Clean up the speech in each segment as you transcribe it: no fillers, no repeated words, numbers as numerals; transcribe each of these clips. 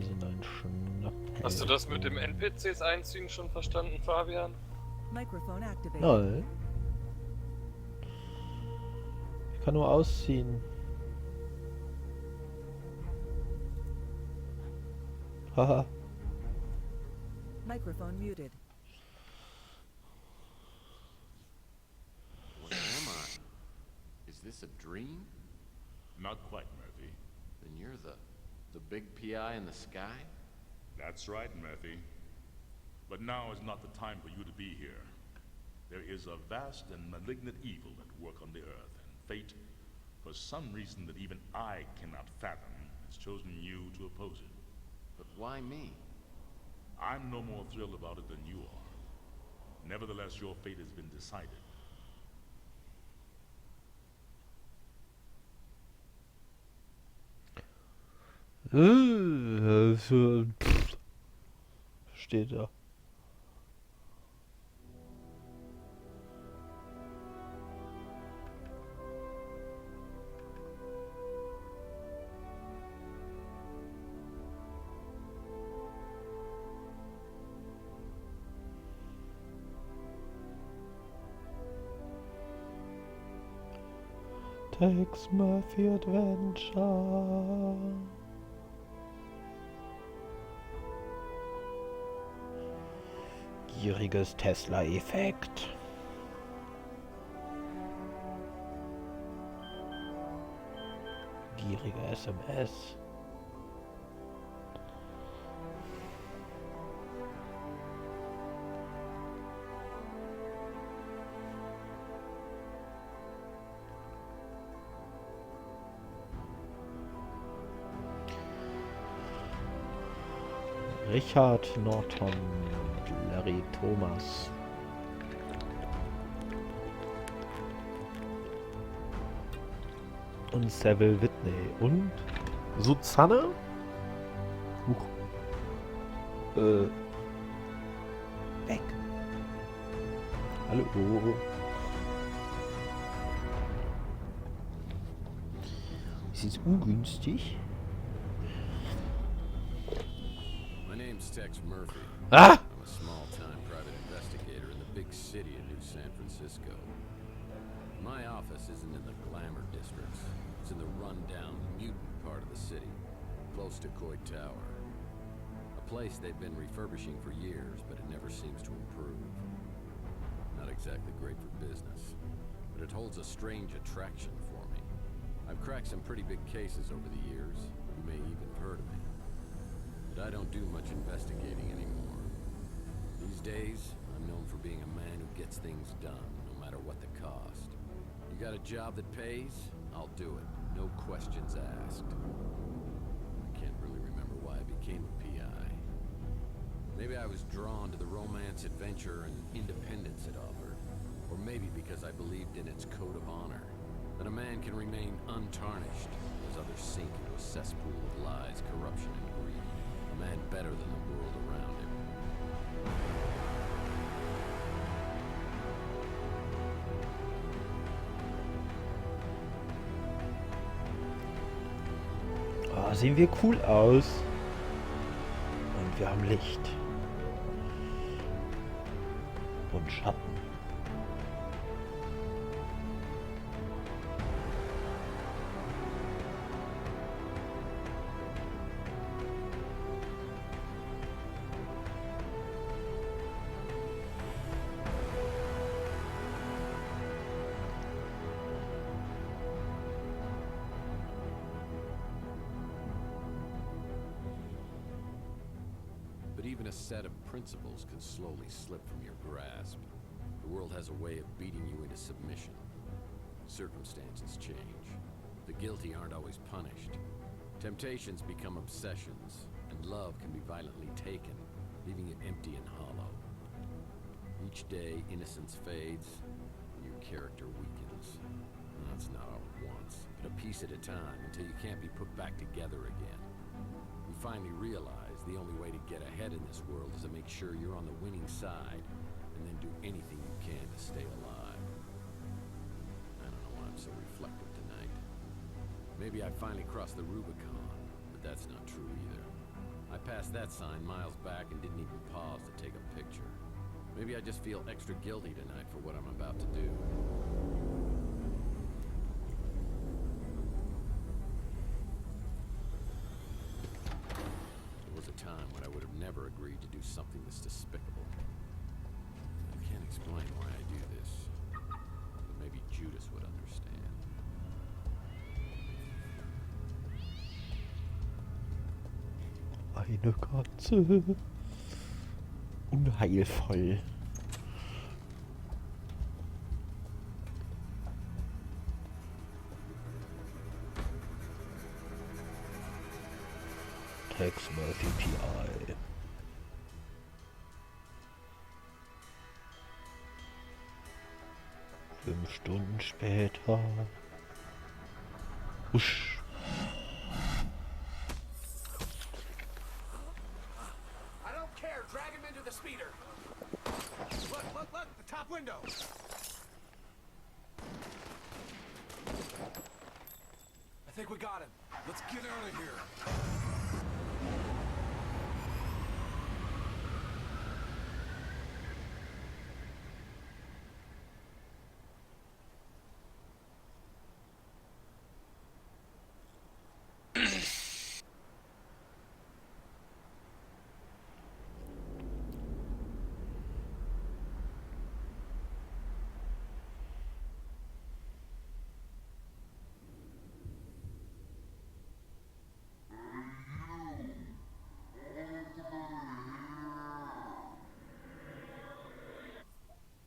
ein Schnapp. Hast du das mit dem NPCs einziehen schon verstanden, Fabian? Microphone activated. Nein. Ich kann nur ausziehen. Haha. Microphone muted. Where am I? Is this a dream? Not quite, Murphy. Then you're the big PI in the sky? That's right, Murphy. But now is not the time for you to be here. There is a vast and malignant evil at work on the Earth, and fate, for some reason that even I cannot fathom, has chosen you to oppose it. But why me? I'm no more thrilled about it than you are. Nevertheless, your fate has been decided. Steht da. Tex Murphy Adventure. Gieriges Tesla-Effekt. Gierige SMS. Richard Norton, Larry Thomas. Und Seville Whitney. Und Susanne? Huch. Weg. Hallo. Ist es ungünstig? My name's Tex Murphy. Ah! I'm a small-time private investigator in the big city of New San Francisco. My office isn't in the glamour districts. It's in the run-down, mutant part of the city, close to Coit Tower. A place they've been refurbishing for years, but it never seems to improve. Not exactly great for business, but it holds a strange attraction for me. I've cracked some pretty big cases over the years. You may even have heard of me. But I don't do much investigating anymore. These days, I'm known for being a man who gets things done, no matter what the cost. You got a job that pays? I'll do it. No questions asked. I can't really remember why I became a PI. Maybe I was drawn to the romance, adventure, and independence it offered. Or maybe because I believed in its code of honor. That a man can remain untarnished as others sink into a cesspool of lies, corruption, and greed. A man better than the world around him. Oh, sehen wir cool aus. Und wir haben Licht. Und Schatten. But even a set of principles can slowly slip from your grasp. The world has a way of beating you into submission. Circumstances change. The guilty aren't always punished. Temptations become obsessions, and love can be violently taken, leaving it empty and hollow. Each day, innocence fades, and your character weakens. And that's not all at once, but a piece at a time, until you can't be put back together again. You finally realize the only way to get ahead in this world is to make sure you're on the winning side, and then do anything you can to stay alive. I don't know why I'm so reflective tonight. Maybe I finally crossed the Rubicon, but that's not true either. passed that sign miles back and didn't even pause to take a picture. Maybe I just feel extra guilty tonight for what I'm about to do. There was a time when I would have never agreed to do something this despicable. I can't explain why I do this, but maybe Judas would understand. Eine Katze. Unheilvoll. Tex Murphy PI. Fünf Stunden später. Husch. Drag him into the speeder. Look, the top window. I think we got him. Let's get out of here.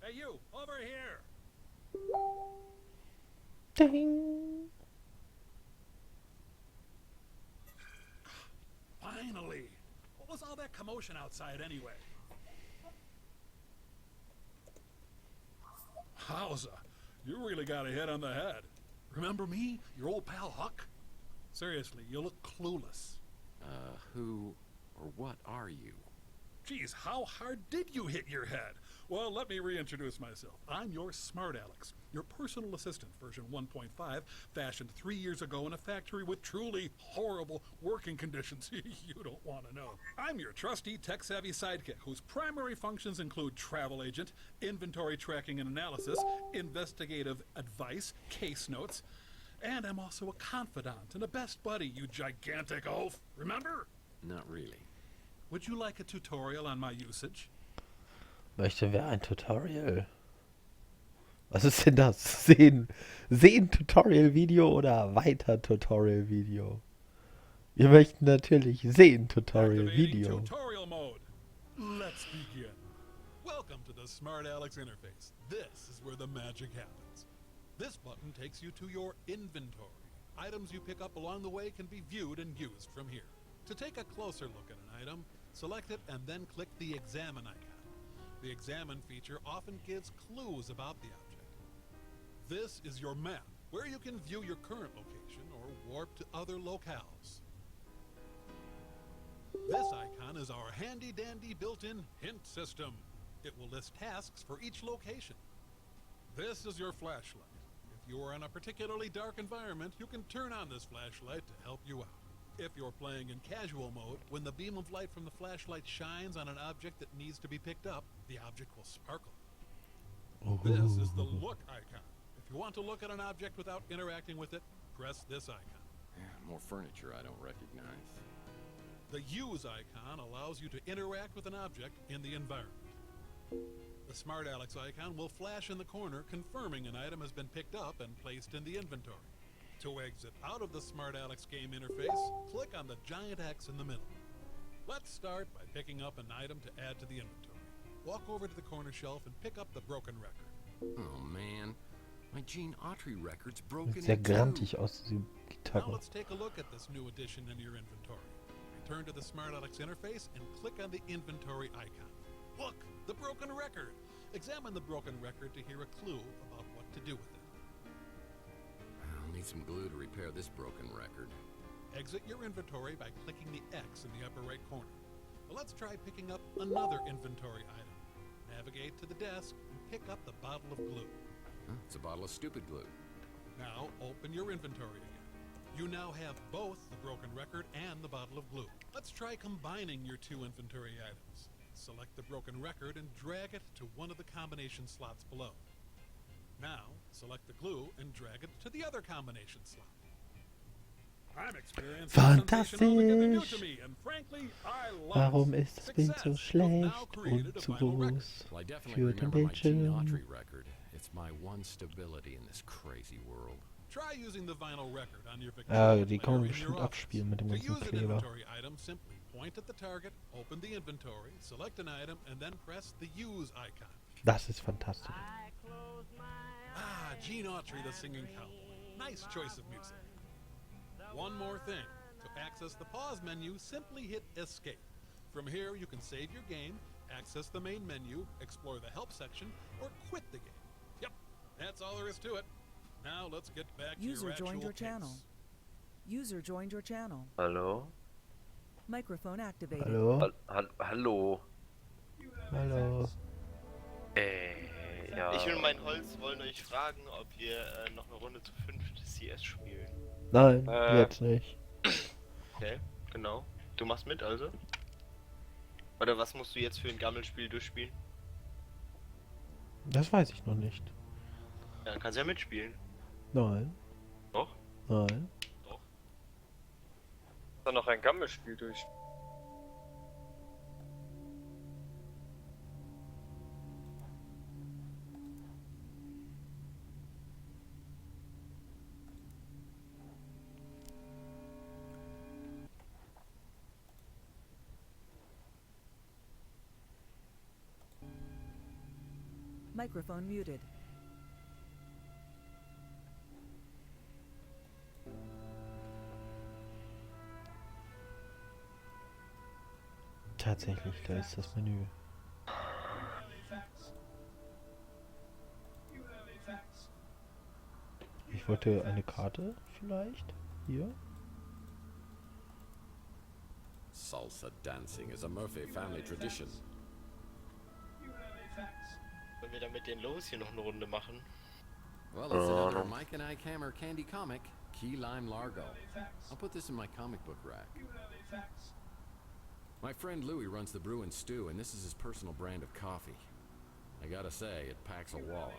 Hey, you! Over here! Ding. Finally! What was all that commotion outside anyway? Howza, you really got a hit on the head. Remember me? Your old pal Huck? Seriously, you look clueless. Who or what are you? Geez, how hard did you hit your head? Well, let me reintroduce myself. I'm your Smart Alex, your personal assistant, version 1.5, fashioned 3 years ago in a factory with truly horrible working conditions you don't want to know. I'm your trusty, tech-savvy sidekick, whose primary functions include travel agent, inventory tracking and analysis, investigative advice, case notes, and I'm also a confidant and a best buddy, you gigantic oaf. Remember? Not really. Would you like a tutorial on my usage? Möchte wer ein Tutorial? Was ist denn das? Sehen Tutorial-Video oder weiter Tutorial-Video? Wir möchten natürlich sehen Tutorial-Video. Tutorial mode. Let's begin. Welcome to the Smart Alex interface. This is where the magic happens. This button takes you to your inventory. Items you pick up along the way can be viewed and used from here. To take a closer look at an item, select it and then click the Examine icon. The Examine feature often gives clues about the object. This is your map, where you can view your current location or warp to other locales. This icon is our handy-dandy built-in hint system. It will list tasks for each location. This is your flashlight. If you are in a particularly dark environment, you can turn on this flashlight to help you out. If you're playing in casual mode, when the beam of light from the flashlight shines on an object that needs to be picked up, the object will sparkle. This is the look icon. If you want to look at an object without interacting with it, press this icon. More furniture I don't recognize. The use icon allows you to interact with an object in the environment. The Smart Alex icon will flash in the corner, confirming an item has been picked up and placed in the inventory. To exit out of the Smart Alex game interface, click on the giant X in the middle. Let's start by picking up an item to add to the inventory. Walk over to the corner shelf and pick up the broken record. Oh man, my Gene Autry record's broken. Sehr in two. grantig aus, diese Now Gitarre. let's take a look at this new addition in your inventory. Return to the Smart Alex interface and click on the inventory icon. Look, the broken record. Examine the broken record to hear a clue about what to do with it. I'll need some glue to repair this broken record. Exit your inventory by clicking the X in the upper right corner. Well, let's try picking up another inventory item. Navigate to the desk and pick up the bottle of glue. Huh? It's a bottle of stupid glue. Now open your inventory again. You now have both the broken record and the bottle of glue. Let's try combining your two inventory items. Select the broken record and drag it to one of the combination slots below. Now, select the glue and drag it to the other combination slot. I'm experiencing sensation altogether new to me, and frankly, I love Warum it. ist das Bild so Success. You've now schlecht created und a zu vinyl record. groß Well, I definitely für den remember my Gene Bildschirm? Autry record. It's my one stability in this crazy world. Try using the vinyl record on your Ah, Victrola die player kann man in bestimmt your office. abspielen mit dem To ganzen use an Kleber. inventory item, simply point at the target, open the inventory, select an item, and then press the use icon. Das ist fantastisch. Ah, Gene Autry, the singing cowboy. Nice choice of music. One more thing. To access the pause menu, simply hit escape. From here, you can save your game, access the main menu, explore the help section, or quit the game. Yep, that's all there is to it. Now let's get back to User your actual joined your case. channel. User joined your channel. Hallo? Microphone activated. Hallo? Hallo? Hallo? Ja. Ich und mein Holz wollen euch fragen, ob ihr noch eine Runde zu 5 CS spielen. Nein, Äh. jetzt nicht. Okay, genau. Du machst mit also? Oder was musst du jetzt für ein Gammelspiel durchspielen? Das weiß ich noch nicht. Ja, dann kannst du ja mitspielen. Nein. Doch? Nein. Dann noch ein Gammelspiel durch. Microphone muted. Tatsächlich, da ist das Menü. Ich wollte eine Karte vielleicht. Hier. Salsa dancing is a Murphy family tradition. Wollen wir dann mit denen los hier noch eine Runde machen? Well, it's another Mike and Ike Hammer candy comic, Key Lime Largo. I'll put this in my comic book rack. My friend Louie runs the Brew and Stew, and this is his personal brand of coffee. I gotta say, it packs a wallop.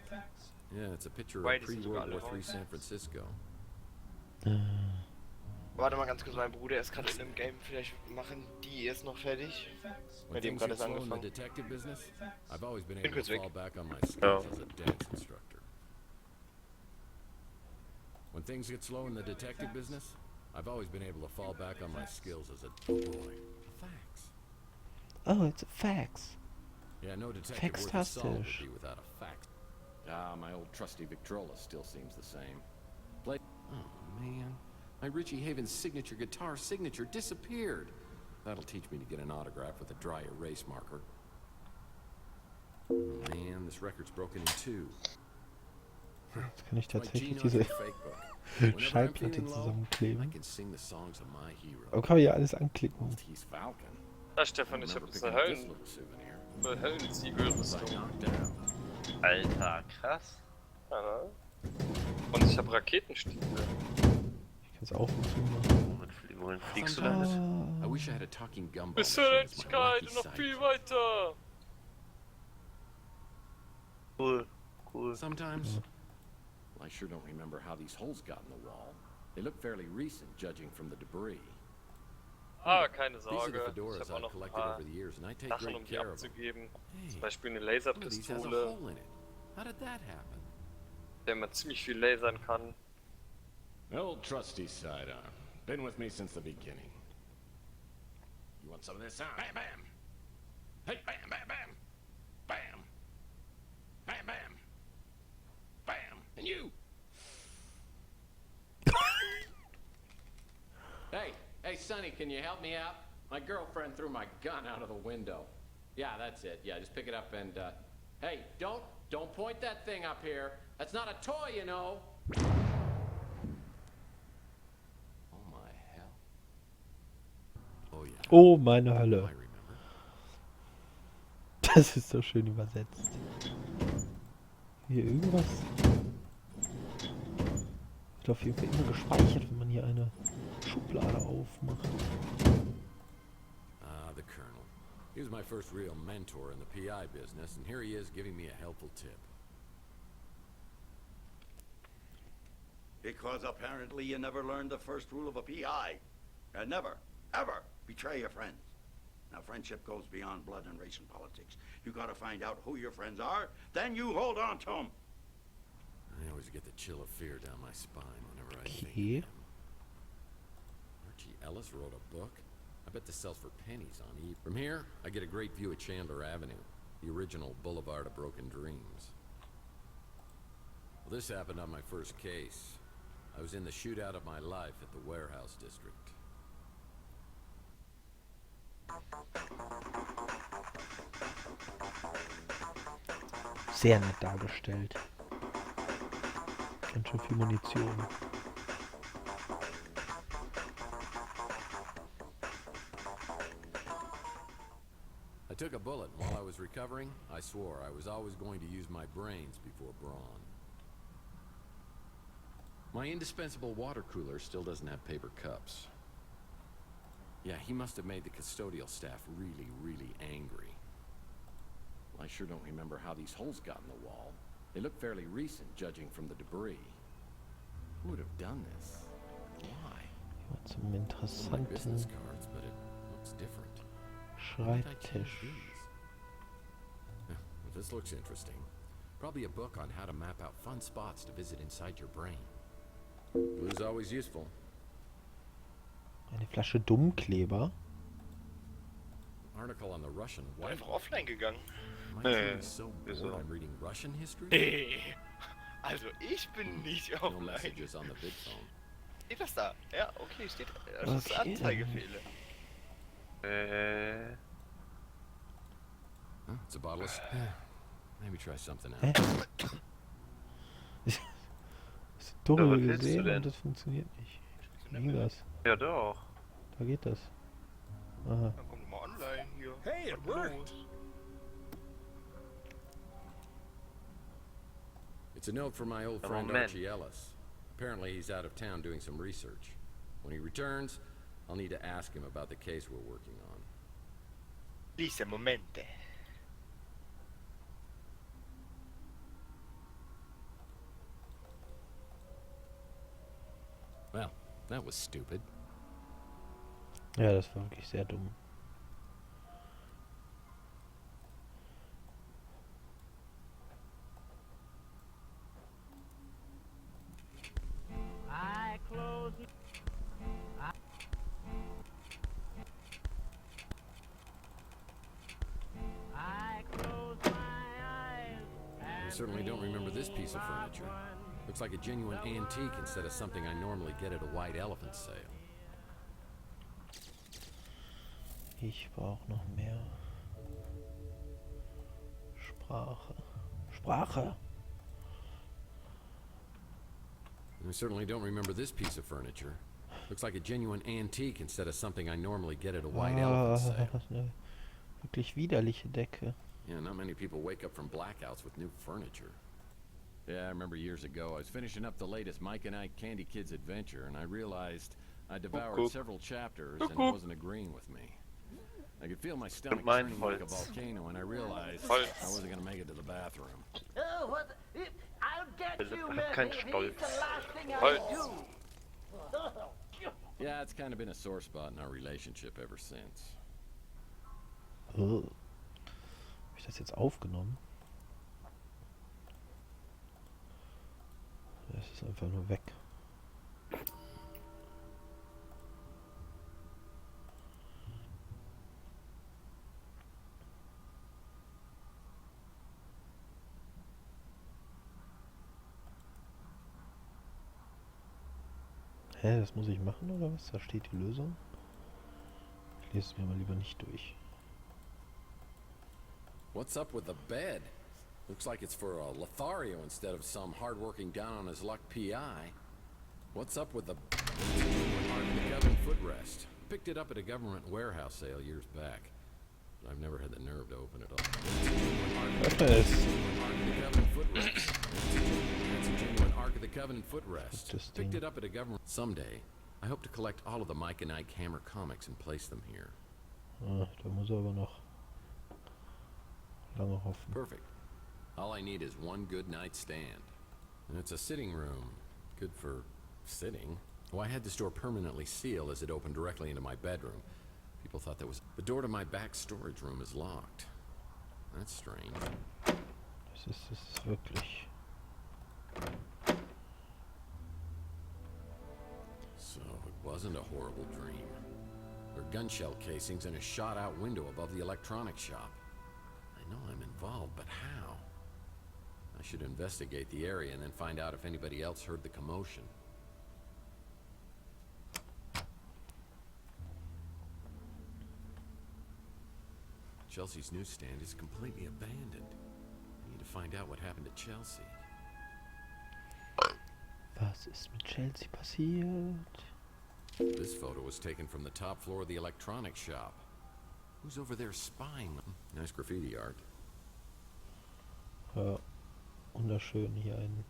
Yeah, it's a picture Wait, of is it pre-World got War III raus? San Francisco. Warte mal ganz kurz, mein Bruder ist gerade in einem Game. Vielleicht machen die erst noch fertig. When Bei dem things gerade get ist slow in the angefangen. detective business, I've always been Bin able kurz to weg. fall back on my skills as a dance instructor. When things get slow in the detective business, I've always been able to fall back on my skills as a boy. Facts. Oh, it's a fax. Yeah, no detective worth his salt would Faxtastisch. be without a fax. Ah, my old trusty Victrola still seems the same. Play. Oh man, my Richie Havens signature guitar signature disappeared. That'll teach me to get an autograph with a dry erase marker. Oh man, this record's broken in two. Jetzt kann ich It's my tatsächlich Gene diese Autry fake book. Whenever I'm Schallplatte feeling low, I zusammenkleben. can sing the songs of my hero. Aber kann man ja alles anklicken. Maltese Falcon. Ja, Stefan, ich hab Remember jetzt picking eine up this little souvenir. Höllenziegel-Rüstung. Was I knocked out. Alter, krass. Ja. Und ich hab Raketenstiefel. Ich kann es auf und zu machen. Wohin fliegst du damit? I wish I had a talking gumball Bis zur machine as my Endlichkeit lucky und noch sidekick. viel weiter. Cool, cool. Sometimes, well, I sure don't remember how these holes got in the wall. They look fairly recent, judging from the debris. Aber keine These are the Sorge, ich fedoras hab auch I've noch ein collected paar over the years, and I take Sachen, great um die care of them. abzugeben. Hey, Zum Beispiel eine one of these has a Laserpistole, hole in it. How did that happen? der man ziemlich viel lasern kann. Old trusty sidearm. Been with me since the beginning. You want some of this, huh? Bam, bam! Hey, bam, bam, bam! Bam! Bam, bam! Bam! And you! Hey, Sonny, can you help me out? My girlfriend threw my gun out of the window. Yeah, that's it. Yeah, just pick it up and, hey, don't point that thing up here. That's not a toy, you know. Oh my hell. Oh yeah. Oh, meine I Hölle. remember. Das ist so schön übersetzt. Hier irgendwas. Wird auf jeden Fall immer gespeichert, wenn man hier eine Schublade aufmacht. Ah, the Colonel. He was my first real mentor in the PI business, and here he is giving me a helpful tip. Because apparently you never learned the first rule of a PI. And never, ever betray your friends. Now, friendship goes beyond blood and race and politics. You gotta find out who your friends are, then you hold on to them. I always get the chill of fear down my spine whenever I think Okay. of him. Archie Ellis wrote a book? I bet this sells for pennies on eBay. From here, I get a great view of Chandler Avenue, the original Boulevard of Broken Dreams. Well, this happened on my first case. I was in the shootout of my life at the warehouse district. Sehr nett dargestellt. Ganz schön viel Munition. I took a bullet, and while I was recovering, I swore I was always going to use my brains before brawn. My indispensable water cooler still doesn't have paper cups. Yeah, he must have made the custodial staff really, really angry. I sure don't remember how these holes got in the wall. They look fairly recent, judging from the debris. Who would have done this? Why? Zum Like interessanten business cards, but it looks different. Why did I choose Schreibtisch. these? Well, this looks interesting. Probably a book on how to map out fun spots to visit inside your brain. Glue's always useful. Eine Flasche Dummkleber. Article on the Russian white. Einfach offline gegangen. Am I Nee, feeling so wieso? bored I'm reading Russian history? Nee. Also ich bin nicht No offline. messages on the vid phone. Steht das da? Ja, okay, steht. Das ist Okay, Anzeigefehler. Huh? It's a bottle of... Maybe try something Hä? else. Das Tunnel was willst du gesehen denn? und das funktioniert nicht. Wie ging das? Ja doch. Da geht das. Aha. Dann kommt mal online hier. Hey, it worked! It's a note from my old Oh, friend man. Archie Ellis. Apparently he's out of town doing some research. When he returns, I'll need to ask him about the case we're working on. Lisa Momente. Well, that was stupid. Ja, das war wirklich sehr dumm. I certainly don't remember this piece of furniture. Looks like a genuine antique instead of something I normally get at a white elephant sale. Ich brauche noch mehr. Sprache. Sprache! I certainly don't remember this piece of furniture. Looks like a genuine antique instead of something I normally get at a white elephant sale. Eine wirklich widerliche Decke. Yeah, not many people wake up from blackouts with new furniture. Yeah, I remember years ago, I was finishing up the latest Mike and Ike Candy Kids adventure, and I realized I devoured several chapters and it wasn't agreeing with me. I could feel my stomach mein turning like a Holz. volcano, and I realized Holz. I wasn't gonna make it to the bathroom. Philipp hat keinen Stolz. Holz. Yeah, it's kind of been a sore spot in our relationship ever since. Habe ich das jetzt aufgenommen? Das ist einfach nur weg. Hä, das muss ich machen oder was? Da steht die Lösung. Ich lese es mir mal lieber nicht durch. What's up with the bed? Looks like it's for a Lothario instead of some hard-working down-on-his-luck PI. What's up with the Coven footrest? Picked it up at a government warehouse sale years back. But I've never had the nerve to open it up. Öffne es! The Coven footrest. That's a genuine Ark of the Covenant footrest. Das Picked Ding. it up at a government. Someday, I hope to collect all of the Mike and Ike Hammer comics and place them here. Ah, da muss er aber noch lange hoffen. Perfect. All I need is one good nightstand. And it's a sitting room. Good for sitting. Oh, I had this door permanently sealed as it opened directly into my bedroom. People thought that was... The door to my back storage room is locked. That's strange. Das ist es wirklich. So it wasn't a horrible dream. There are gun shell casings and a shot-out window above the electronics shop. I know I'm involved, but how? I should investigate the area and then find out if anybody else heard the commotion. Chelsea's newsstand is completely abandoned. I need to find out what happened to Chelsea. Was ist mit Chelsea passiert? This photo was taken from the top floor of the electronics shop. Who's over there spying? Nice graffiti art. Ja, wunderschön hier ein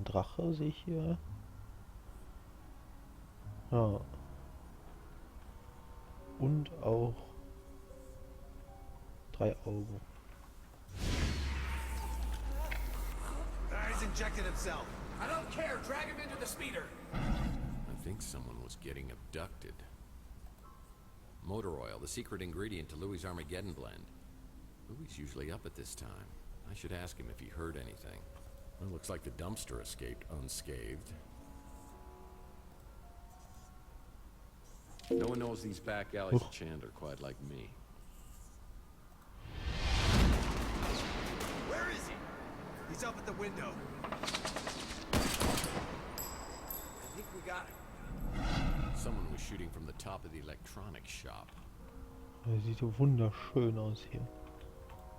Drache sehe ich hier. Ja. Und auch 3 Augen. He's injected himself. I don't care. Drag him into the speeder. I think someone was getting abducted. Motor oil, the secret ingredient to Louis' Armageddon blend. Louis usually up at this time. I should ask him if he heard anything. Well, looks like the dumpster escaped unscathed. No one knows these back alleys of Chandler quite like me. Where is he? He's up at the window. I think we got him. Someone was shooting from the top of the electronics shop. Das sieht so wunderschön aus hier.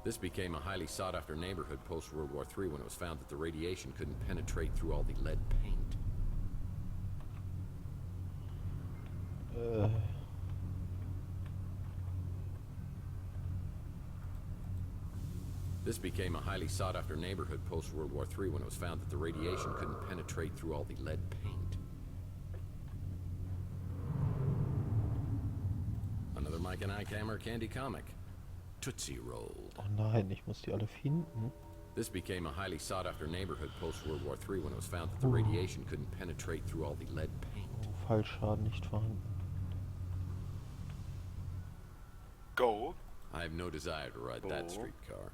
This became a highly sought-after neighborhood post-World War III when it was found that the radiation couldn't penetrate through all the lead paint. This became a highly sought-after neighborhood post-World War III when it was found that the radiation couldn't penetrate through all the lead paint. Another Mike and Ike Hammer candy comic. Tootsie Rolled. Oh nein, ich muss die alle finden. This became a highly sought-after neighborhood post-World War III when it was found that the radiation couldn't penetrate through all the lead paint. Oh, Fallschaden nicht vorhanden. Go. I have no desire to ride that streetcar.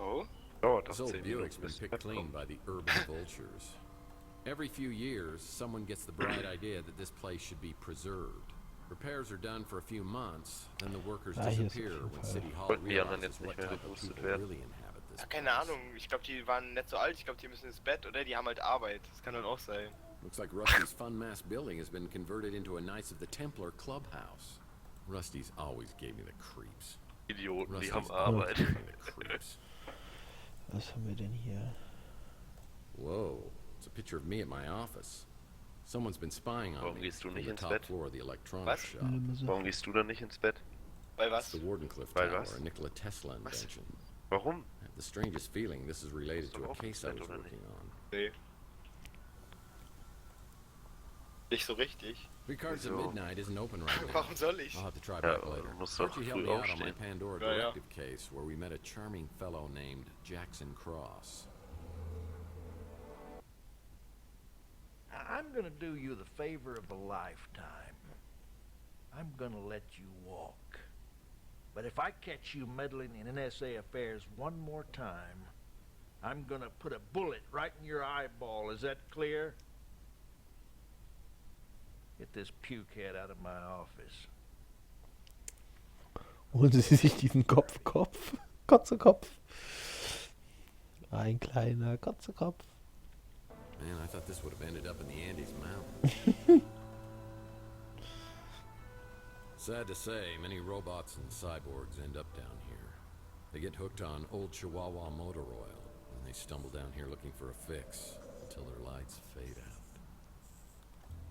Oh? Oh, This das old 10 Buick's Minuten been bis picked clean wegkommen. by the urban vultures. Every few years, someone gets the bright idea that this place should be preserved. Repairs are done for a few months, then the workers Ah, hier ist disappear auf jeden when Fall. City Hall Wollten die anderen realizes jetzt what nicht mehr type of geboostet people werden? really inhabit this Ja, place. keine Ahnung. Ich glaube, die waren nicht so alt. Ich glaube, die müssen ins Bett, oder? Die haben halt Arbeit. Das kann dann auch sein. Looks like Rusty's Fun Mass building has been converted into a Knights of the Templar clubhouse. Rusty's always gave me the creeps. Idioten, die Rusty's haben always Arbeit. gave me the creeps. Was haben wir denn hier? Whoa, it's a picture of me at my office. Someone's been spying on Warum me gehst du from nicht the ins top Bett? floor of the electronics Was? shop. Warum gehst du dann nicht ins Bett? Bei It's was? the Wardenclyffe Weil Tower, was? a Nikola Tesla invention. Warum? I have the strangest feeling this is related Musst du to a auch case ins I Bett, was oder working on. Nee. Nicht so richtig. Ricard's at Wieso? Midnight isn't open right now. Warum soll ich? I'll have to try Ja, back later. du musst doch Archie helped früh me out on my aufstehen. Pandora Ja, ja. Directive case where we met a charming fellow named Jackson Cross. I'm gonna do you the favor of a lifetime. I'm gonna let you walk. But if I catch you meddling in NSA affairs one more time, I'm gonna put a bullet right in your eyeball. Is that clear? Get this pukehead out of my office. Holen Sie sich diesen Kotzekopf. Ein kleiner Kotzekopf. Man, I thought this would have ended up in the Andes Mountains. Sad to say, many robots and cyborgs end up down here. They get hooked on old Chihuahua motor oil, and they stumble down here looking for a fix until their lights fade out.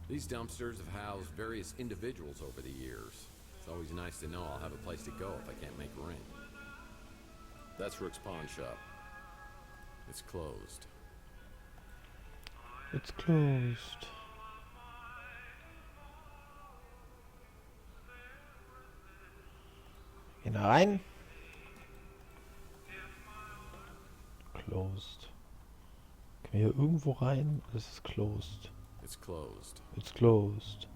These dumpsters have housed various individuals over the years. It's always nice to know I'll have a place to go if I can't make rent. That's Rook's pawn shop. It's closed. It's closed. Gehen da rein. Closed. Können wir hier irgendwo rein? Das ist closed. It's closed. It's closed.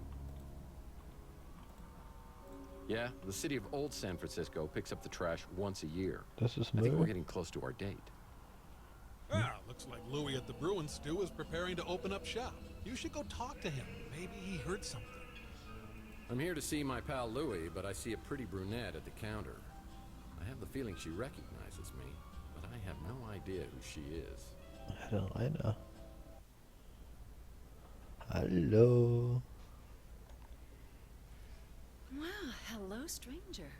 Yeah, the city of Old San Francisco picks up the trash once a year. Das ist I think we're Müll. getting close to our date. Ah, looks like Louis at the Bruin Stew is preparing to open up shop. You should go talk to him. Maybe he heard something. I'm here to see my pal Louis, but I see a pretty brunette at the counter. I have the feeling she recognizes me, but I have no idea who she is. Herr Rainer. Hallo. Wow, hello, stranger.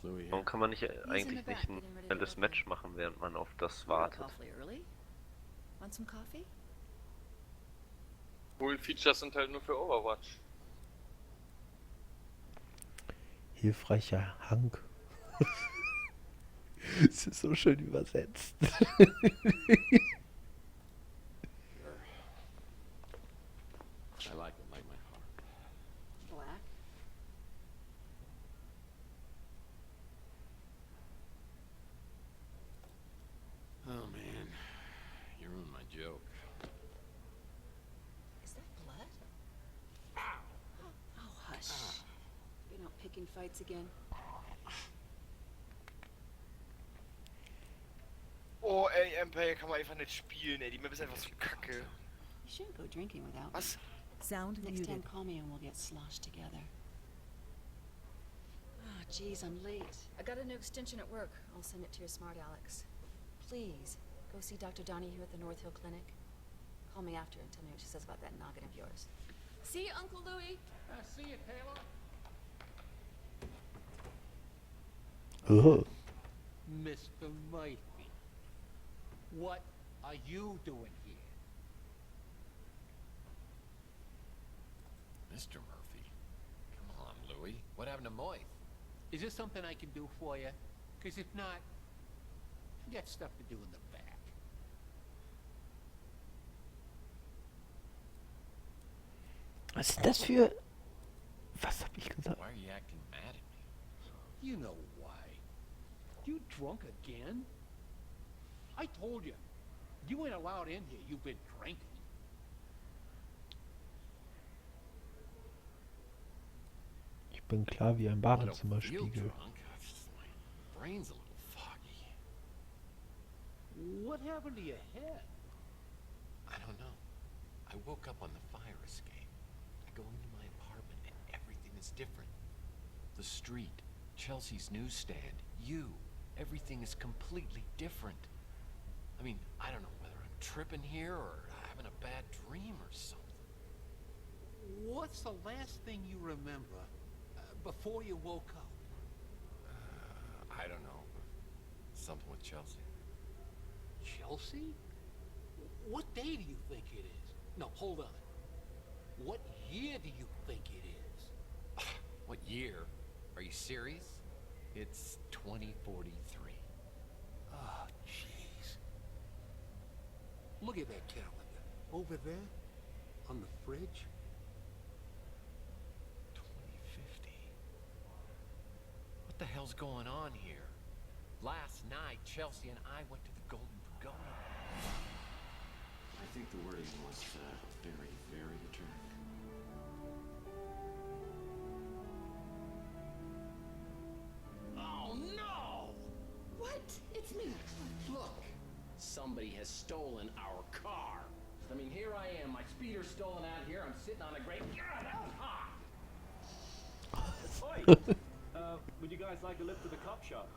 Louis Warum here. kann man nicht in eigentlich the back, nicht ein getting ready to schnelles open. Match machen, während man auf das You're up wartet? awfully early. Want some coffee? Cool Features sind halt nur für Overwatch. Hilfreicher Hank. Es ist so schön übersetzt. I like it like my heart. Black. Oh man, you ruined my joke. Is that blood? Oh, hush. You're not picking fights again. Oh, ey, Empire kann man einfach nicht spielen, ey. Die Map ist einfach so kacke. You shouldn't go drinking without me. Was? Sound Next time, muted. call me and we'll get sloshed together. Ah, geez, I'm late. I got a new extension at work. I'll send it to your smart Alex. Please, go see Dr. Donahue at the North Hill Clinic. Call me after and tell me what she says about that noggin of yours. See you, Uncle Louis. See you, Taylor. Oh. Mr. Murphy, what are you doing here? Mr. Murphy. Come on, Louis. What happened to Moy? Is there something I can do for you? Because if not, you got stuff to do in the back. Was ist das für... Was hab ich gesagt? Why are you acting mad at me? You know why. You drunk again? I told you. You ain't allowed in here. You've been drinking. Ich bin klar wie ein I don't feel Badezimmerspiegel. drunk. It's just my brain's a little foggy. What happened to your head? I don't know. I woke up on the fire escape. I go into my apartment and everything is different. The street, Chelsea's newsstand, you. Everything is completely different. I mean, I don't know whether I'm tripping here or having a bad dream or something. What's the last thing you remember before you woke up? I don't know. Something with Chelsea. Chelsea? What day do you think it is? No, hold on. What year do you think it is? What year? Are you serious? It's 2043. Oh, jeez. Look at that calendar. Over there, on the fridge. 2050. What the hell's going on here? Last night, Chelsea and I went to the Golden Pagoda. I think the wording was very, very attractive. Oh no! What? It's me. Look, somebody has stolen our car. I mean, here I am, my speeder's stolen out here. I'm sitting on a great. God, that was hot. Oi! Would you guys like a lift to the cop shop?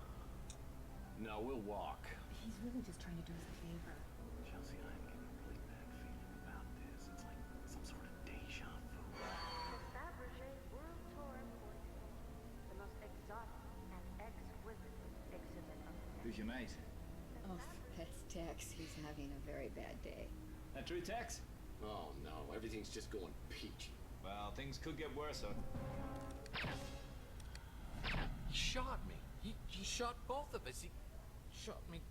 No, we'll walk. He's really just trying to do us a favor. Chelsea, I'm getting a really bad feeling about this. It's like some sort of deja vu. Fabergé World Tour imports the most exotic and exquisite exhibit of the Who's your mate? Oh, that's Tex. He's having a very bad day. That true, Tex? Oh no, everything's just going peachy. Well, things could get worse, He shot me. shot both of us. He shot me.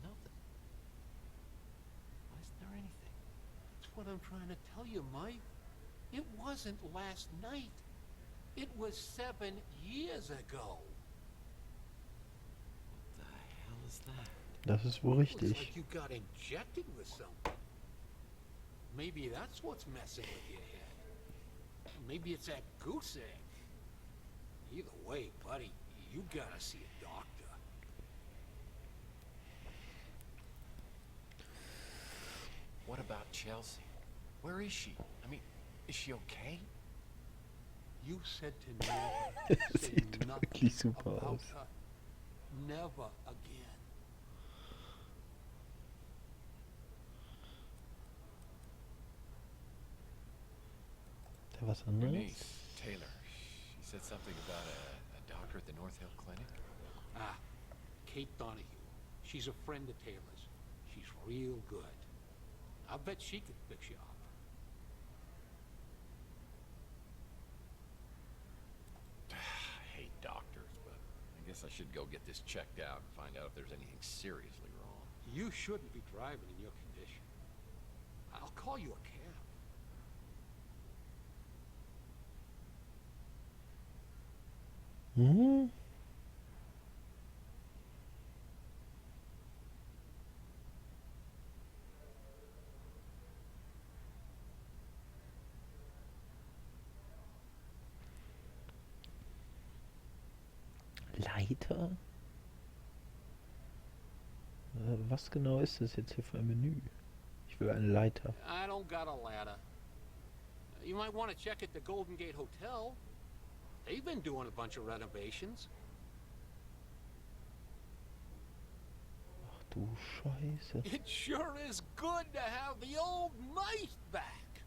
Nothing. Why isn't there anything? That's what I'm trying to tell you, Mike. It wasn't last night. It was 7 years ago. What the hell is that? Das ist wohl Looks richtig. like you got injected with something. Maybe that's what's messing with your head. Maybe it's that goose egg. Either way, buddy, you gotta see a doctor. What about Chelsea? Where is she? I mean, is she okay? You said to never say Sieht nothing wirklich super about aus. her. Never again. Da was Her anderes? niece, Taylor. She said something about a doctor at the North Hill Clinic. Ah, Kate Donahue. She's a friend of Taylor's. She's real good. I bet she could fix you up. I hate doctors, but I guess I should go get this checked out and find out if there's anything seriously wrong. You shouldn't be driving in your condition. I'll call you a cab. Mhm. Leiter? Was genau ist das jetzt hier für ein Menü? Ich will eine Leiter. I don't got a ladder. You might want to check at the Golden Gate Hotel. They've been doing a bunch of renovations. Ach du Scheiße. It sure is good to have the old mice back.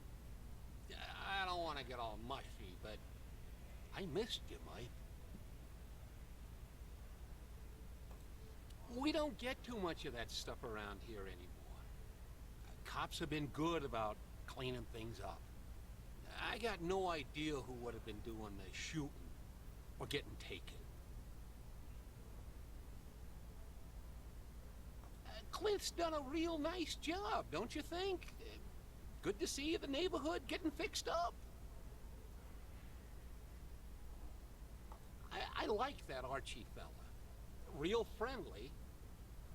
I don't want to get all mushy, but I missed you, Mike. We don't get too much of that stuff around here anymore. Cops have been good about cleaning things up. I got no idea who would have been doing the shooting or getting taken. Clint's done a real nice job, don't you think? Good to see the neighborhood getting fixed up. I like that Archie fella. Real friendly.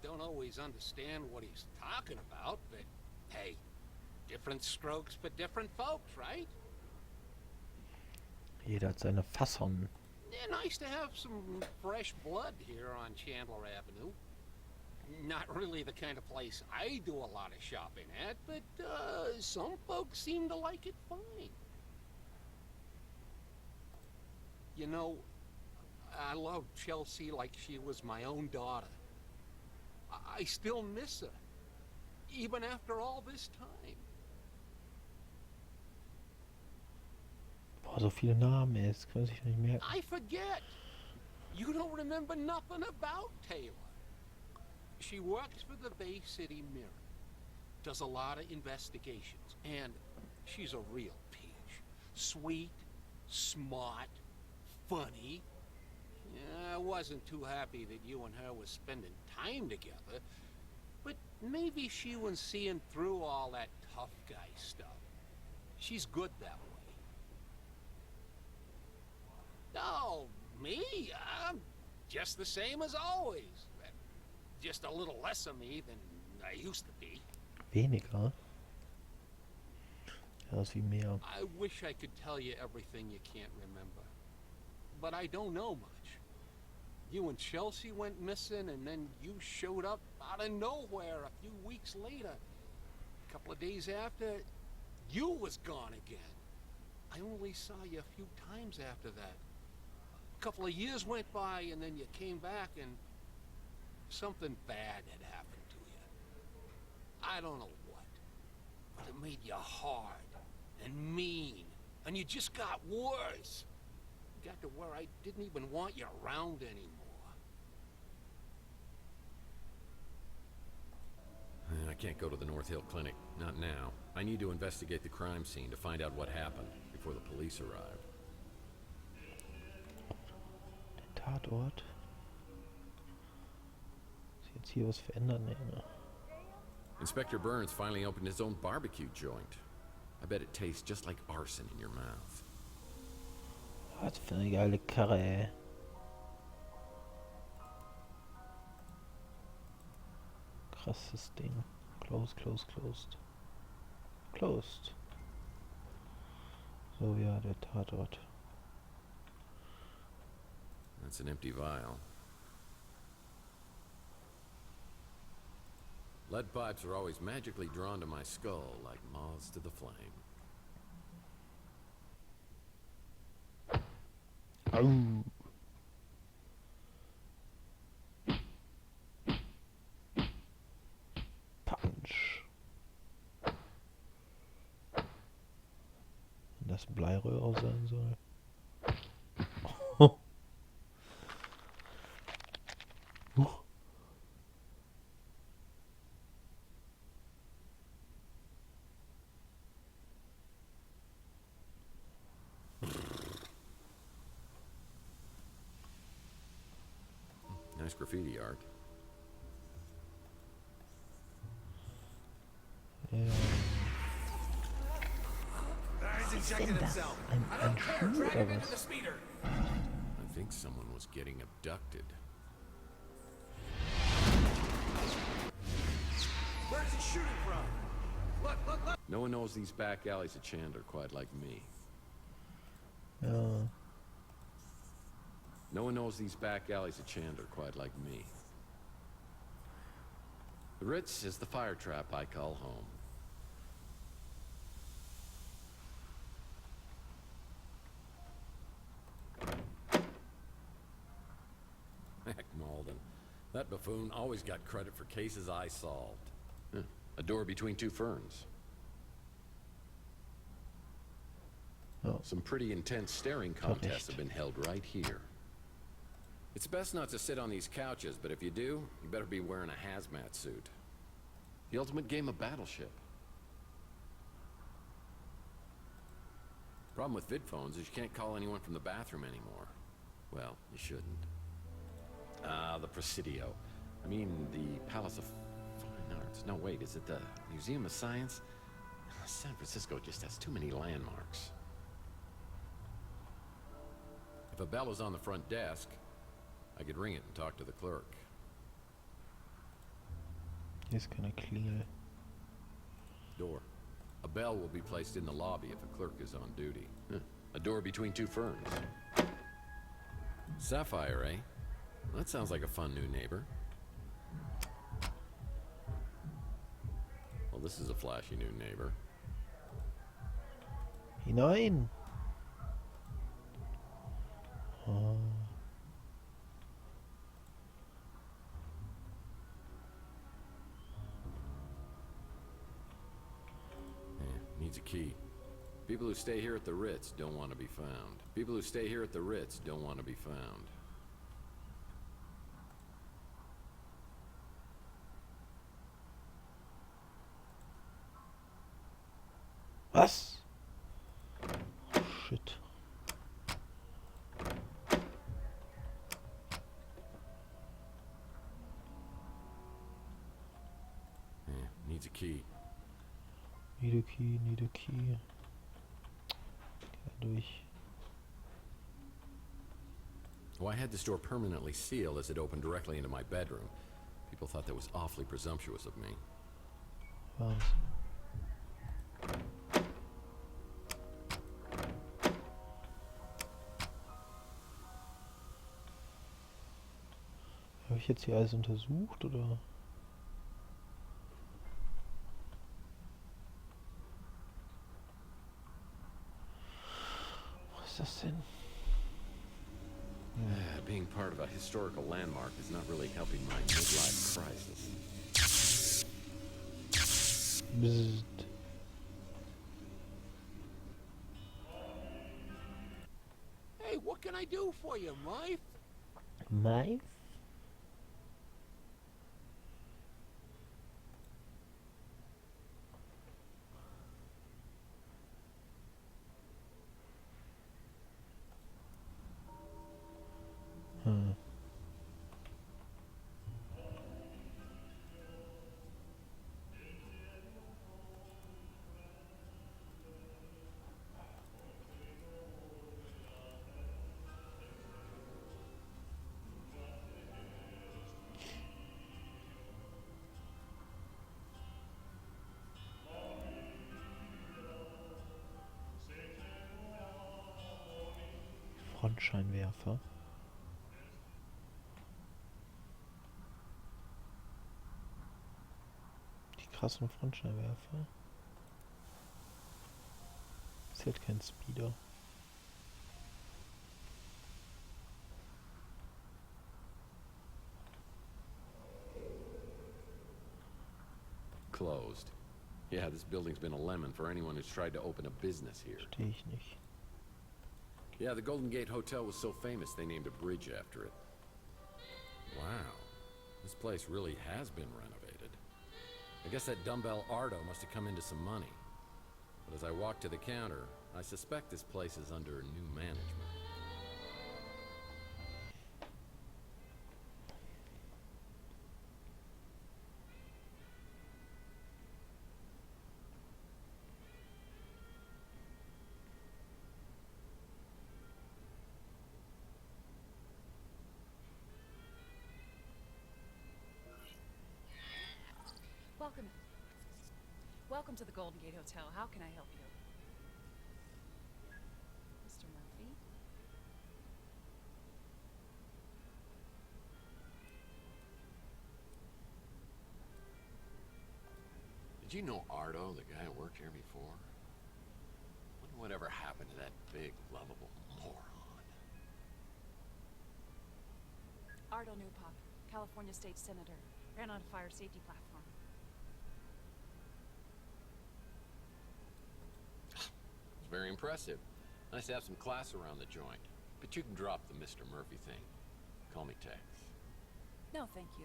Don't always understand what he's talking about, but hey, different strokes for different folks, right? Jeder hat seine Fassung. Yeah, nice to have some fresh blood here on Chandler Avenue. Not really the kind of place I do a lot of shopping at, but some folks seem to like it fine. You know, I love Chelsea like she was my own daughter. I still miss her, even after all this time. Boah, so viele Namen, ey, das kann man sich nicht merken. I forget. You don't remember nothing about Taylor. She works for the Bay City Mirror, does a lot of investigations, and she's a real peach. Sweet, smart, funny. I wasn't too happy that you and her were spending time together, but maybe she was seeing through all that tough guy stuff. She's good that way. Oh, me? I'm just the same as always. Just a little less of me than I used to be. Weniger? Ja, das ist wie mehr. I wish I could tell you everything you can't remember, but I don't know much. You and Chelsea went missing, and then you showed up out of nowhere a few weeks later. A couple of days after, you was gone again. I only saw you a few times after that. A couple of years went by, and then you came back, and something bad had happened to you. I don't know what, but it made you hard and mean, and you just got worse. Got to where I didn't even want you around anymore. I can't go to the North Hill Clinic. Not now. I need to investigate the crime scene to find out what happened before the police arrive. Tatort. Ist jetzt hier was verändern? Nee, ne? Inspector Burns finally opened his own barbecue joint. I bet it tastes just like arson in your mouth. Was für eine geile Karre, ey. Krasses Ding. Closed. Closed. So, ja, der Tatort. That's an empty vial. Lead pipes are always magically drawn to my skull like moths to the flame. Au. Punch. Wenn das Bleiröhre sein soll. Nice graffiti art. Ja. He's injected himself. Ein Schuh oder was? I think someone was getting abducted. Where's he shooting from? Look. No one knows these back alleys of Chandler quite like me. Ja. No one knows these back alleys of Chandler quite like me. The Ritz is the fire trap I call home. Heck, Malden. That buffoon always got credit for cases I solved. A door between two ferns. Oh. Some pretty intense staring contests have been held right here. It's best not to sit on these couches, but if you do, you better be wearing a hazmat suit. The ultimate game of Battleship. Problem with vid phones is you can't call anyone from the bathroom anymore. Well, you shouldn't. The Presidio. I mean, the Palace of Fine Arts. No, wait, is it the Museum of Science? San Francisco just has too many landmarks. If a bell was on the front desk, I could ring it and talk to the clerk. Hier ist keine Klingel. Door. A bell will be placed in the lobby if a clerk is on duty. A door between two ferns. Sapphire, eh? That sounds like a fun new neighbor. Well, this is a flashy new neighbor. Hinein! Oh. Needs a key. People who stay here at the Ritz don't want to be found. People who stay here at the Ritz don't want to be found. Was? Shit. Needs a key. Need a key. Geh durch. Well, I had this door permanently sealed as it opened directly into my bedroom. People thought that was awfully presumptuous of me. Wahnsinn. Habe ich jetzt hier alles untersucht, oder? Was ist das denn? Being part of a historical landmark is not really helping my midlife crisis. Bzzzt. Hey, what can I do for you, Mike? Mike? Frontscheinwerfer. Die krassen Frontscheinwerfer. Ist halt kein Speeder. Closed. Yeah, this building's been a lemon for anyone who's tried to open a business here. Verstehe ich nicht. Yeah, the Golden Gate Hotel was so famous they named a bridge after it. Wow. This place really has been renovated. I guess that dumbbell Ardo must have come into some money. But as I walk to the counter, I suspect this place is under new management. Welcome to the Golden Gate Hotel. How can I help you? Mr. Murphy? Did you know Ardo, the guy who worked here before? Wonder whatever happened to that big, lovable moron. Ardo Newpop, California State Senator. Ran on a fire safety platform. Very impressive. Nice to have some class around the joint. But you can drop the Mr. Murphy thing. Call me Tex. No, thank you.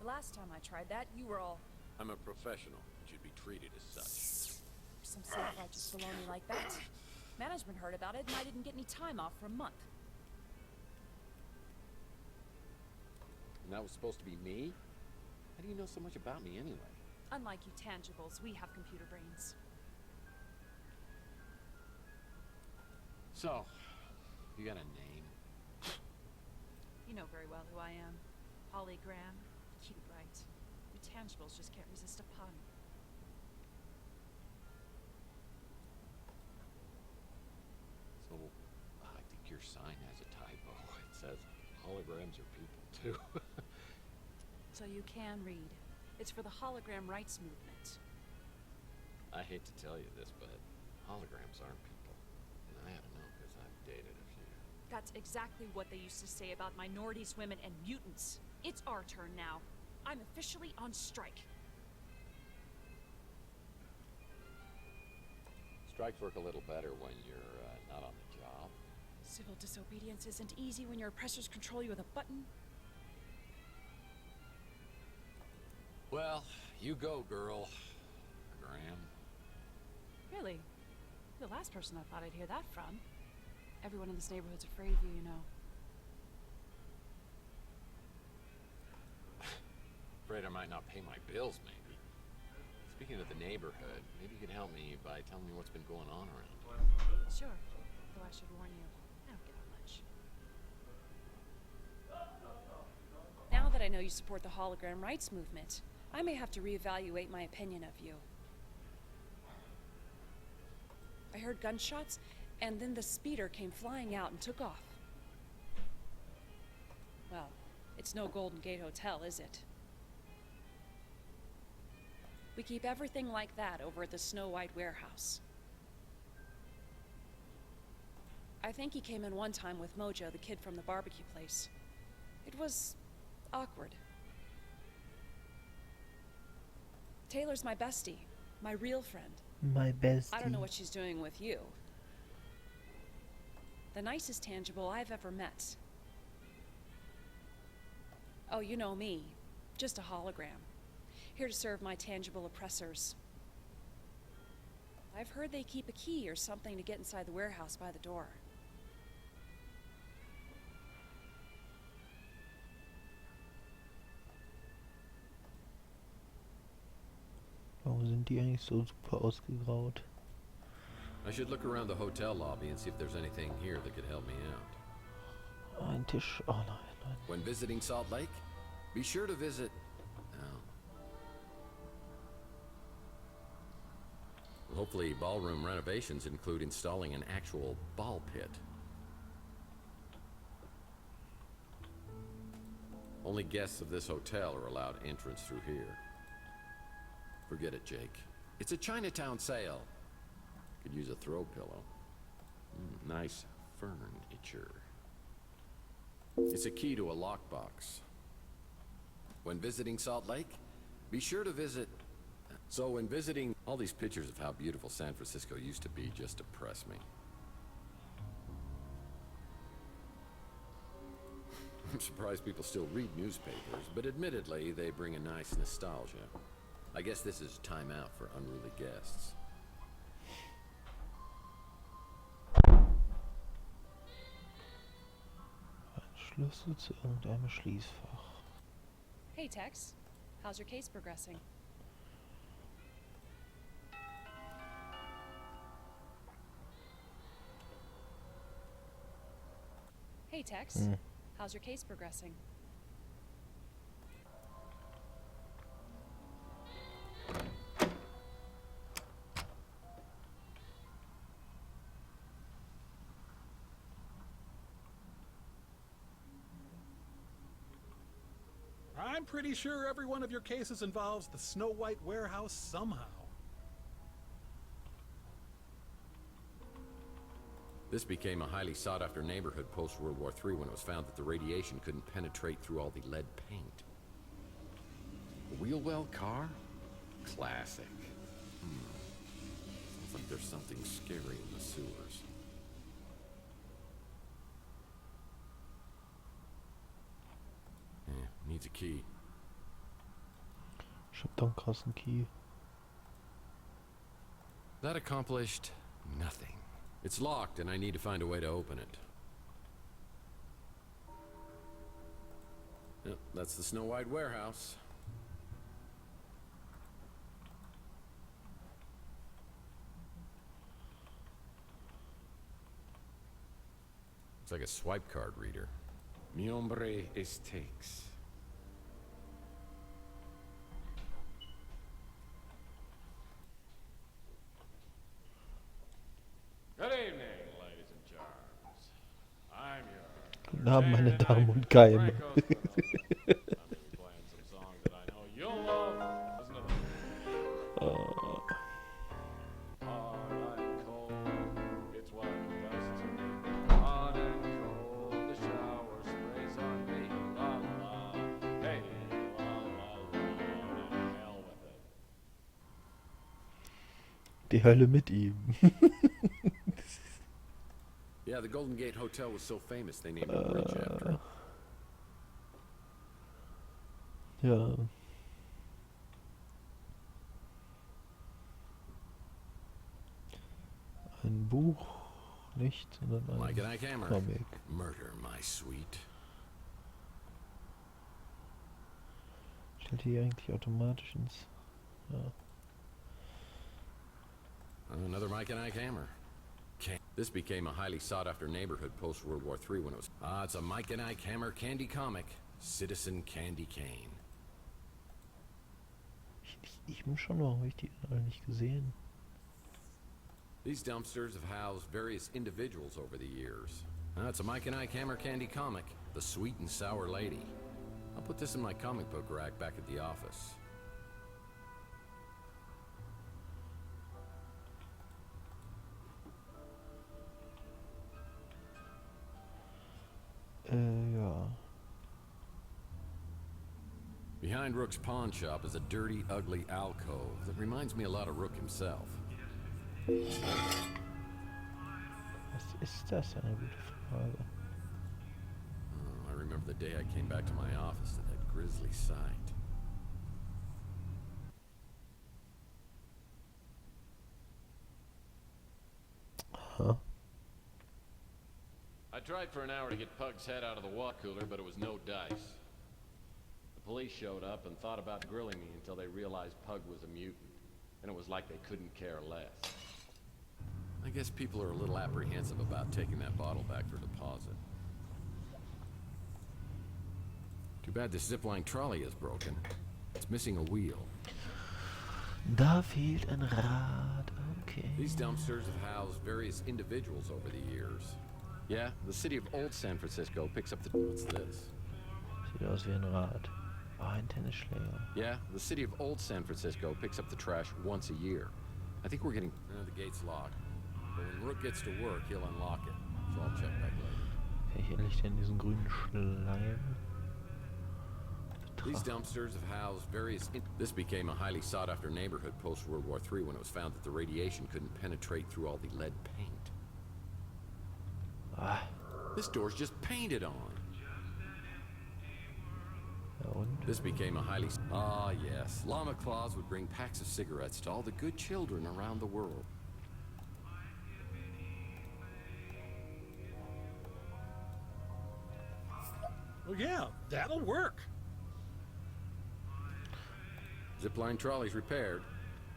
The last time I tried that, you were all... I'm a professional and should be treated as such. Some self-righteous baloney like that. Management heard about it and I didn't get any time off for a month. And that was supposed to be me? How do you know so much about me anyway? Unlike you tangibles, we have computer brains. So, you got a name? You know very well who I am. Holly Graham. Cute, right? You tangibles just can't resist a pun. So, I think your sign has a typo. It says holograms are people, too. So you can read. It's for the hologram rights movement. I hate to tell you this, but holograms aren't people. And I ought to know because I've dated a few. That's exactly what they used to say about minorities, women, and mutants. It's our turn now. I'm officially on strike. Strikes work a little better when you're not on the job. Civil disobedience isn't easy when your oppressors control you with a button. Well, you go, girl. Graham. Really? You're the last person I thought I'd hear that from. Everyone in this neighborhood's afraid of you, you know. Afraid I might not pay my bills, maybe. Speaking of the neighborhood, maybe you could help me by telling me what's been going on around. Sure. Though I should warn you, I don't get out much. Now that I know you support the hologram rights movement, I may have to reevaluate my opinion of you. I heard gunshots, and then the speeder came flying out and took off. Well, it's no Golden Gate Hotel, is it? We keep everything like that over at the Snow White warehouse. I think he came in one time with Mojo, the kid from the barbecue place. It was awkward. Taylor's my bestie, my real friend. My bestie. I don't know what she's doing with you. The nicest tangible I've ever met. Oh, you know me. Just a hologram. Here to serve my tangible oppressors. I've heard they keep a key or something to get inside the warehouse by the door. Warum sind die eigentlich so super ausgegraut? I should look around the hotel lobby and see if there's anything here that could help me out. Ein Tisch. Oh nein, nein. When visiting Salt Lake, be sure to visit... Hopefully ballroom renovations include installing an actual ball pit. Only guests of this hotel are allowed entrance through here. Forget it, Jake. It's a Chinatown sale. Could use a throw pillow. Nice furniture. It's a key to a lockbox. When visiting Salt Lake, be sure to visit... So when visiting, all these pictures of how beautiful San Francisco used to be just depress me. I'm surprised people still read newspapers, but admittedly, they bring a nice nostalgia. I guess this is time out for unruly guests. Ein Schlüssel zu irgendeinem Schließfach. Hey, Tex. How's your case progressing? Hey, Tex. How's your case progressing? I'm pretty sure every one of your cases involves the Snow White warehouse somehow. This became a highly sought-after neighborhood post-World War III when it was found that the radiation couldn't penetrate through all the lead paint. A wheel-well car? Classic. Sounds like there's something scary in the sewers. Needs a key. Ich hab da einen krassen Key. That accomplished nothing. It's locked and I need to find a way to open it. Yep, that's the Snow White warehouse. Looks like a swipe card reader. Mi hombre es Tex. Good evening, ladies and germs. I'm your Guten Abend, meine Damen und Keime. playing some songs that I know you'll love. Listen to them. Hard and cold, it's what it does to me. Hot and cold, the shower sprays on me. La la, hey, la la la, to hell with it. Die Hölle mit ihm. Yeah, the Golden Gate Hotel was so famous they named a bridge after it. Ja. Ein Buch, nicht, sondern Mike and ein Ike Hammer. Comic. Murder, my sweet. Stellt hier eigentlich automatisch ins... Ja. Another Mike and Ike Hammer. This became a highly sought-after neighborhood post-World War III when it was... it's a Mike and Ike Hammer candy comic. Citizen Candy Cane. Eben schon, warum habe ich die alle nicht gesehen? These dumpsters have housed various individuals over the years. It's a Mike and Ike Hammer candy comic, The Sweet and Sour Lady. I'll put this in my comic book rack back at the office. Ja. Behind Rook's pawn shop is a dirty, ugly alcove that reminds me a lot of Rook himself. Was ist das? Eine gute Frage. I remember the day I came back to my office to that grisly sight. Huh? I tried for an hour to get Pug's head out of the water cooler, but it was no dice. The police showed up and thought about grilling me until they realized Pug was a mutant. And it was like they couldn't care less. I guess people are a little apprehensive about taking that bottle back for deposit. Too bad this zipline trolley is broken. It's missing a wheel. Da fehlt ein Rad, okay. These dumpsters have housed various individuals over the years. Yeah, the city of Old San Francisco picks up the... What's this? Sieht aus wie ein Rad. Ah, ein Tennisschläger. Yeah, the city of Old San Francisco picks up the trash once a year. I think we're getting... the gate's locked. But when Rook gets to work, he'll unlock it. So I'll check back later. Okay, hier liegt er in diesem grünen Schleim. These dumpsters have housed various... This became a highly sought-after neighborhood post-World War III when it was found that the radiation couldn't penetrate through all the lead paint. Ah. This door's just painted on. This became a highly... Ah, yes. Llama Claus would bring packs of cigarettes to all the good children around the world. Well, yeah, that'll work. Zipline trolley's repaired.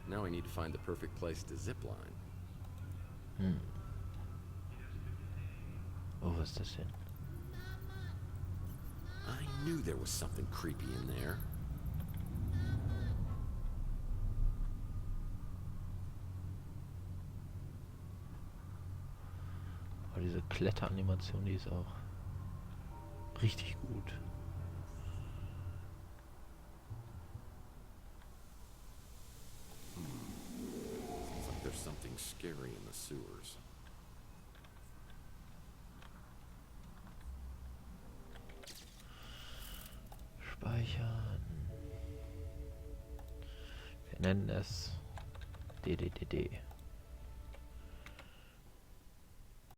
Now we need to find the perfect place to zipline. Oh, was ist das denn? I knew there was something creepy in there. Aber diese Kletteranimation, die ist auch richtig gut. Seems like there's something scary in the sewers. Speichern. Wir nennen es DDDD.